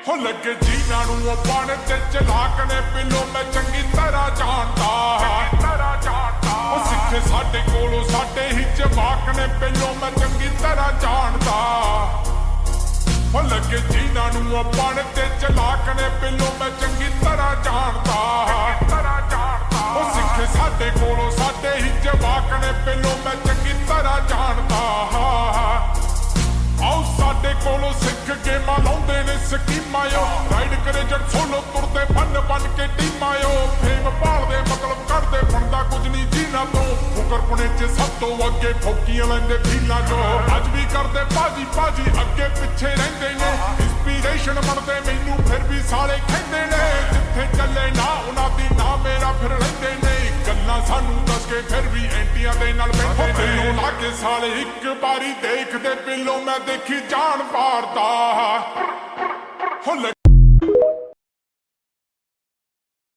ਹੋ ਲੱਗੇ ਜੀਨਾਂ ਨੂੰ ਉਹ ਪਾਣੇ ਤੇ ਚਲਾਕ ਨੇ ਪਿੱਲੋ ਮੈਂ ਚੰਗੀ ਤਰ੍ਹਾਂ ਜਾਣਦਾ ਉਹ ਸਿੱਖੇ ਸਾਡੇ ਕੋਲੋਂ ਸਾਡੇ ਹੀ ਜਵਾਕ ਨੇ ਪਿੱਲੋ ਮੈਂ ਚੰਗੀ ਤਰ੍ਹਾਂ ਜਾਣਦਾ ਹੋ ਲੱਗੇ ਜੀਨਾਂ ਨੂੰ ਉਹ ਪਾਣੇ ਤੇ ਚਲਾਕ ਨੇ ਪਿੱਲੋ ਮੈਂ ਚੰਗੀ ਤਰ੍ਹਾਂ ਜਾਣਦਾ ਉਹ ਸਿੱਖੇ ਸਾਡੇ ਕੋਲੋਂ ਸਾਡੇ ਹੀ ਜਵਾਕ ਨੇ ਪਿੱਲੋ ਮੈਂ ਚੰਗੀ ਤਰ੍ਹਾਂ ਜਾਣਦਾ ਆਓ ਸਾਡੇ ਕੋਲੋਂ ਸਿੱਖ ਕੇ ਲਾਉਂਦੇ ਨੇ ਸਕੀਮਾਂ ਓ ਰਾਈਡ ਕਰੇ ਜਦ ਸੋਲੋ ਤੁਰਦੇ ਬੰਨ ਕੇ ਟੀਮਾਂ ਓ ਫੇਮ ਭਾਲਦੇ ਮਤਲਬ ਕਰਦੇ ਬਣਦਾ ਕੁਝ ਨਹੀਂ ਜੀਨਾ ਤੋਂ ਫੁਕਰਪੁਣੇ 'ਚ ਸਭ ਤੋਂ ਅੱਗੇ ਫੋਕੀਆਂ ਲੈਂਦੇ ਫੀਲਾਂ 'ਚੋਂ ਅੱਜ ਵੀ ਕਰਦੇ ਭਾਜੀ ਅੱਗੇ ਪਿੱਛੇ ਰਹਿੰਦੇ ਨੇ ਇੰਸਪੀਰੇਸ਼ਨ ਬਣਦੇ ਮੈਨੂੰ ਫਿਰ ਵੀ ਸਾਲੇ ਕਹਿੰਦੇ ਨੇ ਜਿੱਥੇ ਚੱਲੇ ਨਾ ਉਹਨਾਂ ਦੀ ਨਾ ਮੇਰਾ ਫਿਰ ਰਹਿੰਦੇ ਨੇ ਗੱਲਾਂ ਸਾਨੂੰ ਦੱਸ ਕੇ ਫਿਰ ਵੀ ਐਂਟੀਆਂ ਦੇ ਨਾਲ ਬੈਠੇ ਨੇ ਲਾ ਕੇ ਸਾਲੇ ਇੱਕ ਵਾਰੀ ਦੇਖਦੇ ਪਿੱਲੋਂ ਮੈਂ ਦੇਖੀ ਜਾਣ ਪਾਰਦਾ ਹੋ